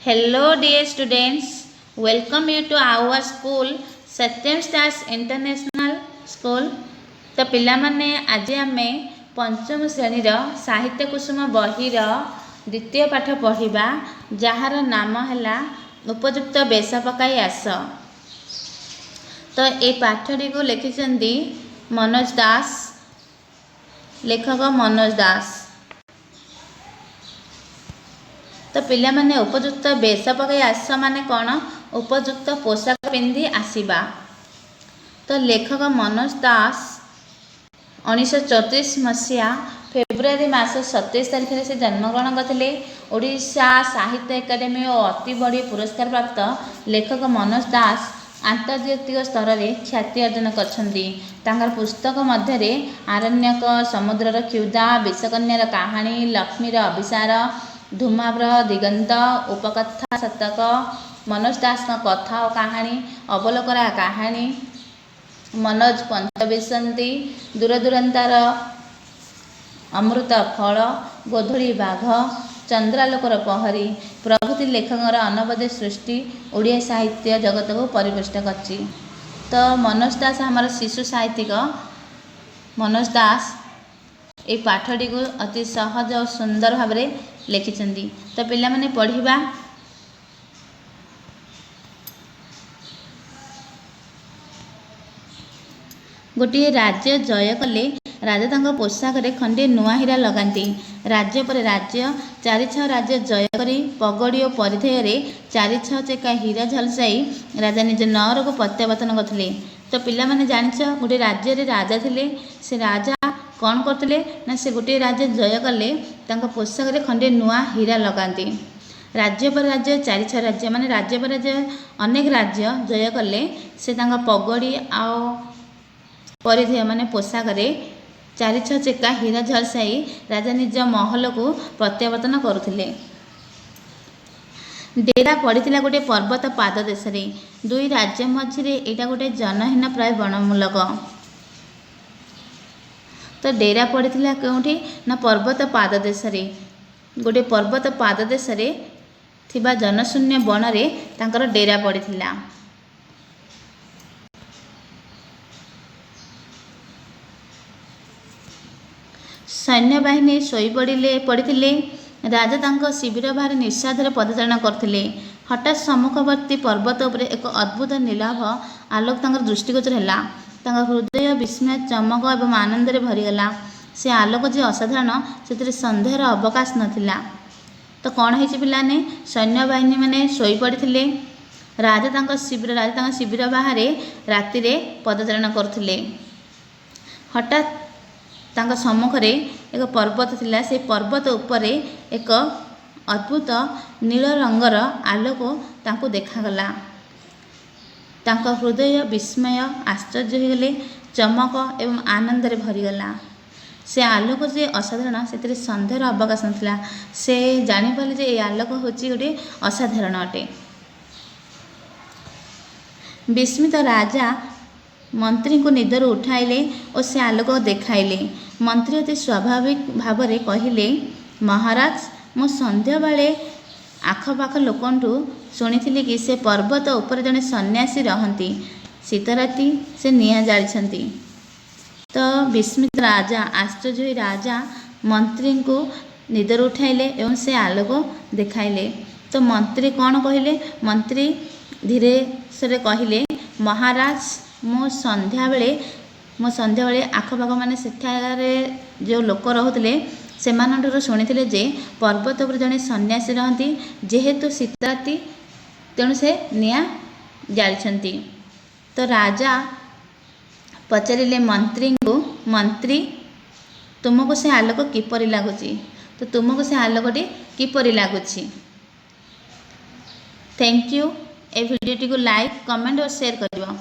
Hello dear students, welcome you to our school Satyam Stars International School। तो पिला माने आज आमे पंचम श्रेणीर साहित्य कुसुम बहिर द्वितीय पाठ पढ़िबा जार नाम है उपयुक्त बेश पकाई आस। तो ये पाठटी को लिखिछंती मनोज दास, लेखक मनोज दास। तो पिला माने उपयुक्त बेश पकाई आस माने कौन? उपयुक्त पोशाक पिंधि आसीबा। तो लेखक मनोज दास 1934 मसीहा फेब्रुआरी मास 27 तारिख से जन्मग्रहण करते। ओडिशा साहित्य एकाडेमी और अति बड़ी पुरस्कार प्राप्त लेखक मनोज दास आंतर्जातिक स्तर में ख्याति अर्जन कर पुस्तक मध्य आरण्यक, समुद्रर क्षुधा, विषकन्यार कहानी, लक्ष्मीर अभिसार, धूमाब्र, दिगंत, उपकथा शतक, मनोज दास कथा और कहानी, अवलोकरा कहानी, मनोज पंचविंशति, दूरदूरांतार अमृत फल, गोधूली बाघ, चंद्रालोकर प्रहरी प्रभृति लेखकर अनवद्य सृष्टि ओडिया साहित्य जगत को परिपुष्ट करछि। तो मनोज दास हमार शिशु साहित्यिक मनोज दास ये पाठटी को अति सहज और सुंदर भाव में लिखिछंती। तो पिला माने पढ़िबा। गोटे राज्य जय कले राजा तांको पोशाक खंडे नुआ हीरा लगाती। राज्य पर राज्य चारि छह राज्य जय करी पगड़ी और परिधेय चारि छह चेका हीरा झलसाई राजा निज नगर को प्रत्यावर्तन करथिले। तो पिला माने जानिछ गोटे राज्य रे राजा थिले। से राजा कौन करथिले ना से गोटे राज्य जय कले तांको पोशाक रे खंडे नुआ हीरा लगाती। राज्य पर राज्य चारि छह राज्य माने राज्य पर राज्य अनेक राज्य जय कले से तांको पगड़ी आउ परिधेय माने पोशाक चारि छह चेका हीरा झलसाई राजा निज महल को प्रत्यावर्तन करुथिले। डेरा पड़ीथिला गोटे पर्वत पाद देश रे। दुई राज्य मझिरे एटा गोटे जनहीन प्राय वनमूलक। तो डेरा पड़ीथिला केउठी ना पर्वत पाद देश रे। गोटे पर्वत पाद देश रे थिबा जनशून्य वन रे तांकर डेरा पड़ीथिला। सैन्य बाहिनी शोई पड़े। राजा तांको शिविर बाहर निस्वाधर पदचारण करथिले। हठात सम्मुखवर्ती पर्वत उपरे एक अद्भुत नीलाभ आलोक तांकर दृष्टिगोचर हैला। तांका हृदय विस्मय, चमक एवं आनंद रे भरीगला। से आलोक जे असाधारण से सन्देहर अवकाश नथिला। तो कौन है पिलाने? सैन्य बाहिनी माने शोई पड़े। राजा तांको शिविर बाहर राति रे पदचारण करथिले। हठात तांका सम्मुख एक पर्वत थिला। से पर्वत उपरे एक अद्भुत नील रंगर आलोक तांको देखागला। तांका हृदय विस्मय, आश्चर्य हो गले, चमक एवं आनंद रे भरीगला। से आलोक जे असाधारण से सन्देहर अवकाश नथिला। से जानिपारे जे ये आलोक होची गोटे असाधारण अटे। विस्मित राजा मंत्री को निदर उठाइले और से आलोक देखाइले। मंत्री अति स्वाभाविक भाव में कहिले, महाराज मु संध्या बेले आखपाख लोकंठु शुणी कि से पर्वत उपर जड़े सन्यासी रहती। शीत राति से निआ जाली। तो विस्मित राजा, आश्चर्य राजा मंत्री को निदर उठाइले एवं से आलोक देखाइले। तो मंत्री कौन कहले? मंत्री धीरे से कहिले, महाराज मु संध्या बेले आखपाख माने सेठार जो लोक रोते से शुणी जे पर्वत पर जड़े सन्यासी रहती। जेहेतु शीत राति तेणु से निआ जाली। तो राजा पचारे मंत्री को, मंत्री तुमको से आलोक किपरि लगुची? तो तुमको से आलोकटी किपरि लगुची? Thank you. ए वीडियो टी को लाइक, कमेंट और शेयर करियो।